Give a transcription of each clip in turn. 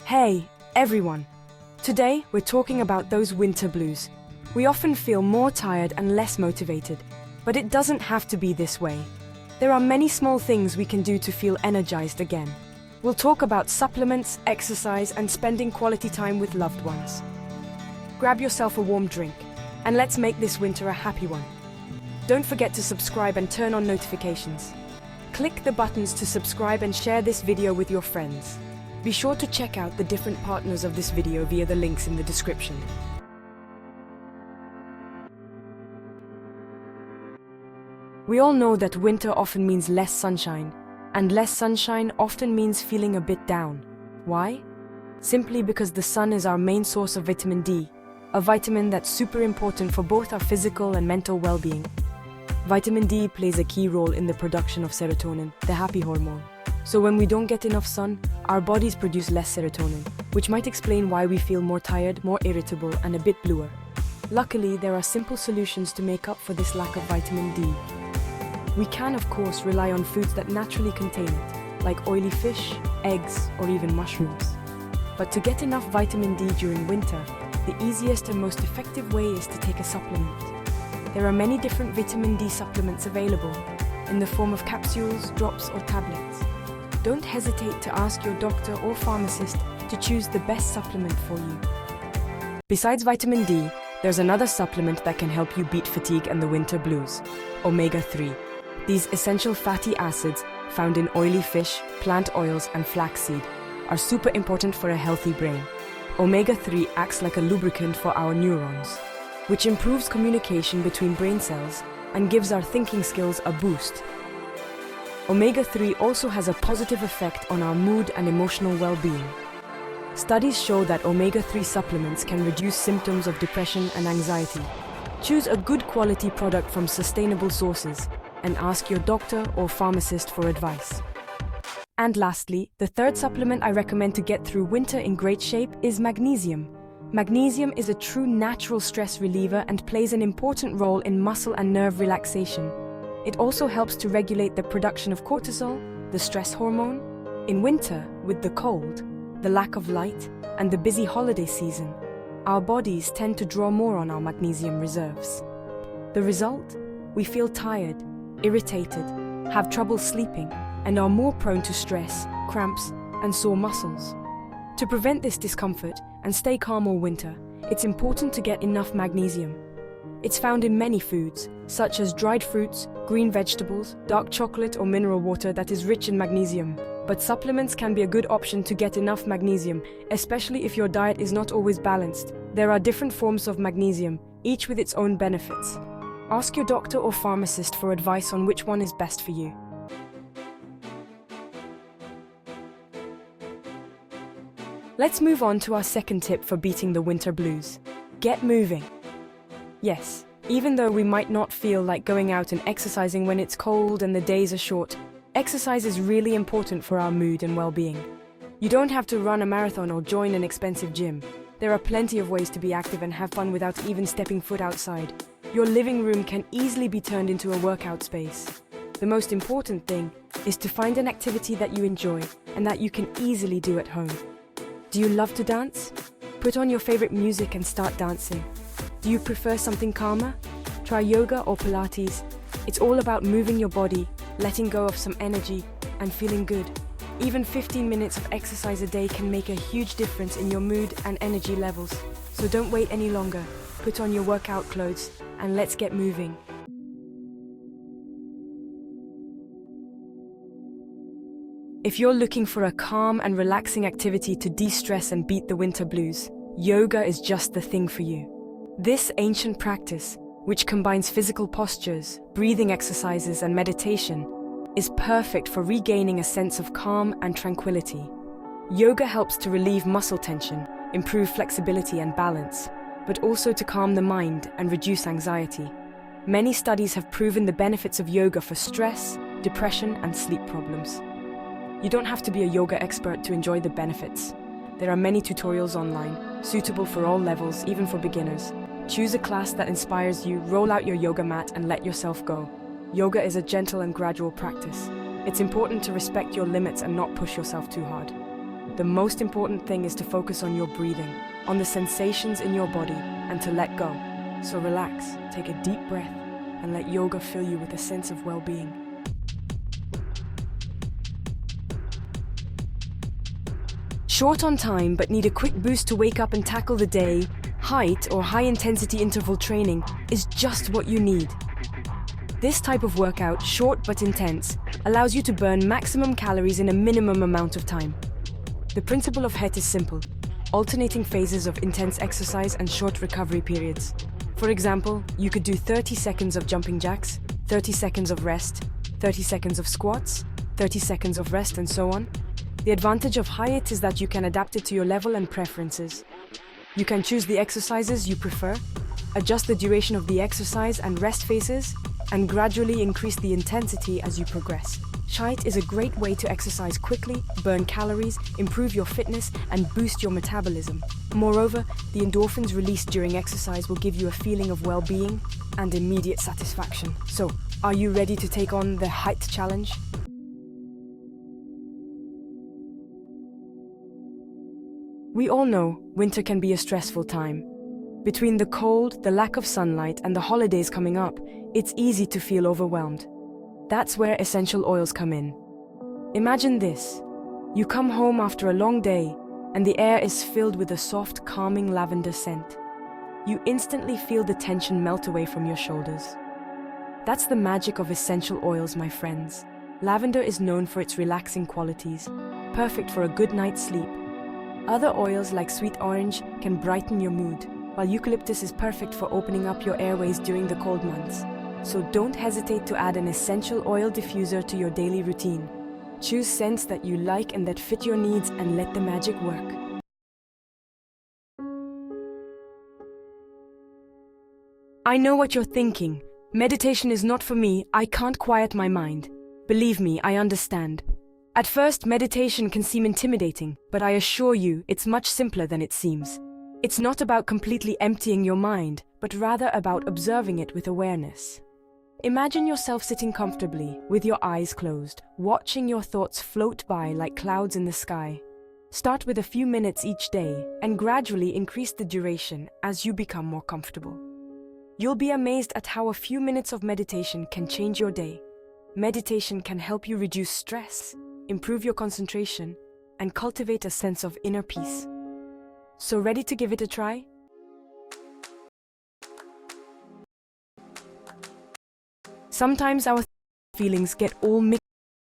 Hey, everyone! Today, we're talking about those winter blues. We often feel more tired and less motivated, but it doesn't have to be this way. There are many small things we can do to feel energized again. We'll talk about supplements, exercise, and spending quality time with loved ones. Grab yourself a warm drink, and let's make this winter a happy one. Don't forget to subscribe and turn on notifications. Click the buttons to subscribe and share this video with your friends. Be sure to check out the different partners of this video via the links in the description. We all know that winter often means less sunshine, and less sunshine often means feeling a bit down. Why? Simply because the sun is our main source of vitamin D, a vitamin that's super important for both our physical and mental well-being. Vitamin D plays a key role in the production of serotonin, the happy hormone. So when we don't get enough sun, our bodies produce less serotonin, which might explain why we feel more tired, more irritable, and a bit bluer. Luckily, there are simple solutions to make up for this lack of vitamin D. We can, of course, rely on foods that naturally contain it, like oily fish, eggs, or even mushrooms. But to get enough vitamin D during winter, the easiest and most effective way is to take a supplement. There are many different vitamin D supplements available, in the form of capsules, drops, or tablets. Don't hesitate to ask your doctor or pharmacist to choose the best supplement for you. Besides vitamin D, there's another supplement that can help you beat fatigue and the winter blues: omega-3. These essential fatty acids, found in oily fish, plant oils, and flaxseed, are super important for a healthy brain. Omega-3 acts like a lubricant for our neurons, which improves communication between brain cells and gives our thinking skills a boost. Omega-3 also has a positive effect on our mood and emotional well-being. Studies show that omega-3 supplements can reduce symptoms of depression and anxiety. Choose a good quality product from sustainable sources and ask your doctor or pharmacist for advice. And lastly, the third supplement I recommend to get through winter in great shape is magnesium. Magnesium is a true natural stress reliever and plays an important role in muscle and nerve relaxation. It also helps to regulate the production of cortisol, the stress hormone. In winter, with the cold, the lack of light, and the busy holiday season, our bodies tend to draw more on our magnesium reserves. The result? We feel tired, irritated, have trouble sleeping, and are more prone to stress, cramps, and sore muscles. To prevent this discomfort and stay calm all winter, it's important to get enough magnesium. It's found in many foods, such as dried fruits, green vegetables, dark chocolate, or mineral water that is rich in magnesium. But supplements can be a good option to get enough magnesium, especially if your diet is not always balanced. There are different forms of magnesium, each with its own benefits. Ask your doctor or pharmacist for advice on which one is best for you. Let's move on to our second tip for beating the winter blues. Get moving. Yes, even though we might not feel like going out and exercising when it's cold and the days are short, exercise is really important for our mood and well-being. You don't have to run a marathon or join an expensive gym. There are plenty of ways to be active and have fun without even stepping foot outside. Your living room can easily be turned into a workout space. The most important thing is to find an activity that you enjoy and that you can easily do at home. Do you love to dance? Put on your favorite music and start dancing. Do you prefer something calmer? Try yoga or Pilates. It's all about moving your body, letting go of some energy, and feeling good. Even 15 minutes of exercise a day can make a huge difference in your mood and energy levels. So don't wait any longer. Put on your workout clothes and let's get moving. If you're looking for a calm and relaxing activity to de-stress and beat the winter blues, yoga is just the thing for you. This ancient practice, which combines physical postures, breathing exercises, and meditation, is perfect for regaining a sense of calm and tranquility. Yoga helps to relieve muscle tension, improve flexibility and balance, but also to calm the mind and reduce anxiety. Many studies have proven the benefits of yoga for stress, depression, and sleep problems. You don't have to be a yoga expert to enjoy the benefits. There are many tutorials online, suitable for all levels, even for beginners. Choose a class that inspires you, roll out your yoga mat, and let yourself go. Yoga is a gentle and gradual practice. It's important to respect your limits and not push yourself too hard. The most important thing is to focus on your breathing, on the sensations in your body, and to let go. So relax, take a deep breath, and let yoga fill you with a sense of well-being. Short on time but need a quick boost to wake up and tackle the day, height or high-intensity interval training is just what you need. This type of workout, short but intense, allows you to burn maximum calories in a minimum amount of time. The principle of HIIT is simple, alternating phases of intense exercise and short recovery periods. For example, you could do 30 seconds of jumping jacks, 30 seconds of rest, 30 seconds of squats, 30 seconds of rest, and so on. The advantage of HIIT is that you can adapt it to your level and preferences. You can choose the exercises you prefer, adjust the duration of the exercise and rest phases, and gradually increase the intensity as you progress. HIIT is a great way to exercise quickly, burn calories, improve your fitness, and boost your metabolism. Moreover, the endorphins released during exercise will give you a feeling of well-being and immediate satisfaction. So, are you ready to take on the HIIT challenge? We all know winter can be a stressful time. Between the cold, the lack of sunlight, and the holidays coming up, it's easy to feel overwhelmed. That's where essential oils come in. Imagine this. You come home after a long day, and the air is filled with a soft, calming lavender scent. You instantly feel the tension melt away from your shoulders. That's the magic of essential oils, my friends. Lavender is known for its relaxing qualities, perfect for a good night's sleep. Other oils like sweet orange can brighten your mood, while eucalyptus is perfect for opening up your airways during the cold months. So don't hesitate to add an essential oil diffuser to your daily routine. Choose scents that you like and that fit your needs and let the magic work. I know what you're thinking. Meditation is not for me, I can't quiet my mind. Believe me, I understand. At first, meditation can seem intimidating, but I assure you, it's much simpler than it seems. It's not about completely emptying your mind, but rather about observing it with awareness. Imagine yourself sitting comfortably, with your eyes closed, watching your thoughts float by like clouds in the sky. Start with a few minutes each day, and gradually increase the duration as you become more comfortable. You'll be amazed at how a few minutes of meditation can change your day. Meditation can help you reduce stress, improve your concentration, and cultivate a sense of inner peace. So ready to give it a try? Sometimes our feelings get all mixed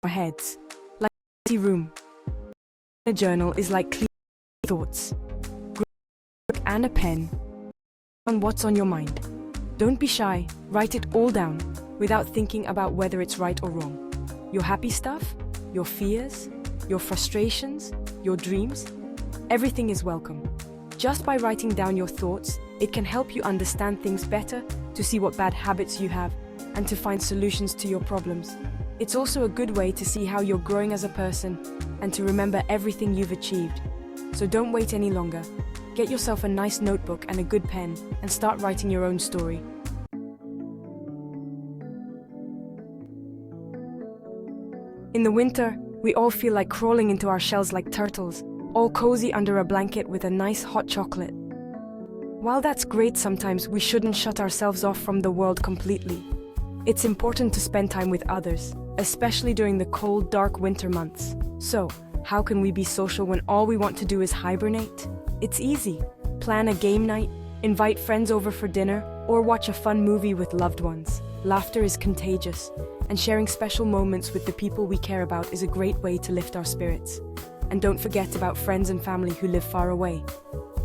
in our heads, like a empty room. A journal is like clear thoughts. Grab a book and a pen on what's on your mind. Don't be shy, write it all down, without thinking about whether it's right or wrong. Your happy stuff, your fears, your frustrations, your dreams, everything is welcome. Just by writing down your thoughts, it can help you understand things better, to see what bad habits you have, and to find solutions to your problems. It's also a good way to see how you're growing as a person, and to remember everything you've achieved. So don't wait any longer. Get yourself a nice notebook and a good pen, and start writing your own story. In the winter, we all feel like crawling into our shells like turtles, all cozy under a blanket with a nice hot chocolate. While that's great sometimes, we shouldn't shut ourselves off from the world completely. It's important to spend time with others, especially during the cold, dark winter months. So, how can we be social when all we want to do is hibernate? It's easy. Plan a game night, invite friends over for dinner, or watch a fun movie with loved ones. Laughter is contagious, and sharing special moments with the people we care about is a great way to lift our spirits. And don't forget about friends and family who live far away.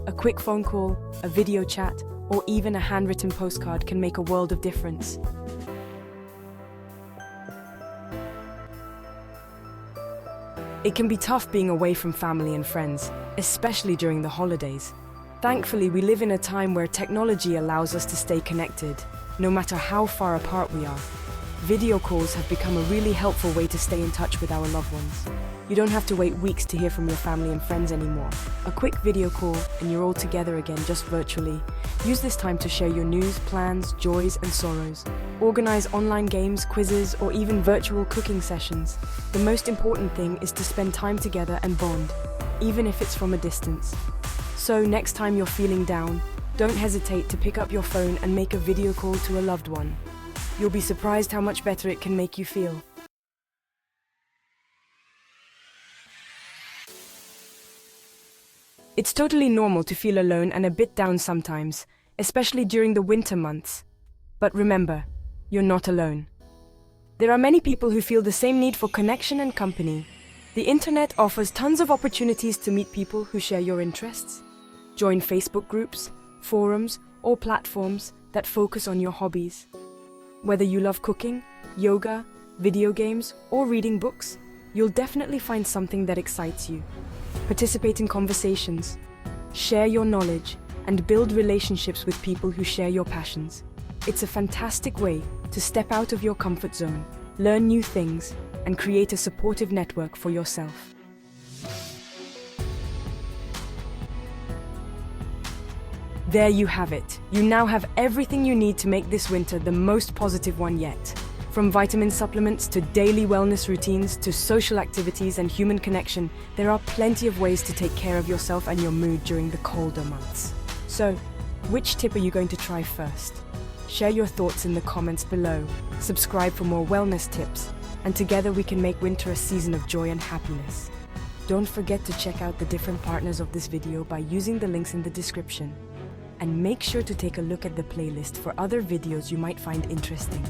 A quick phone call, a video chat, or even a handwritten postcard can make a world of difference. It can be tough being away from family and friends, especially during the holidays. Thankfully, we live in a time where technology allows us to stay connected, no matter how far apart we are. Video calls have become a really helpful way to stay in touch with our loved ones. You don't have to wait weeks to hear from your family and friends anymore. A quick video call and you're all together again, just virtually. Use this time to share your news, plans, joys and sorrows. Organize online games, quizzes, or even virtual cooking sessions. The most important thing is to spend time together and bond. even if it's from a distance. So next time you're feeling down, don't hesitate to pick up your phone and make a video call to a loved one. You'll be surprised how much better it can make you feel. It's totally normal to feel alone and a bit down sometimes, especially during the winter months. But remember, you're not alone. There are many people who feel the same need for connection and company. The internet offers tons of opportunities to meet people who share your interests. Join Facebook groups, forums, or platforms that focus on your hobbies. Whether you love cooking, yoga, video games, or reading books, you'll definitely find something that excites you. Participate in conversations, share your knowledge, and build relationships with people who share your passions. It's a fantastic way to step out of your comfort zone, learn new things, and create a supportive network for yourself. There you have it. You now have everything you need to make this winter the most positive one yet. From vitamin supplements to daily wellness routines to social activities and human connection, there are plenty of ways to take care of yourself and your mood during the colder months. So, which tip are you going to try first? Share your thoughts in the comments below, subscribe for more wellness tips, and together we can make winter a season of joy and happiness. Don't forget to check out the different partners of this video by using the links in the description. And make sure to take a look at the playlist for other videos you might find interesting.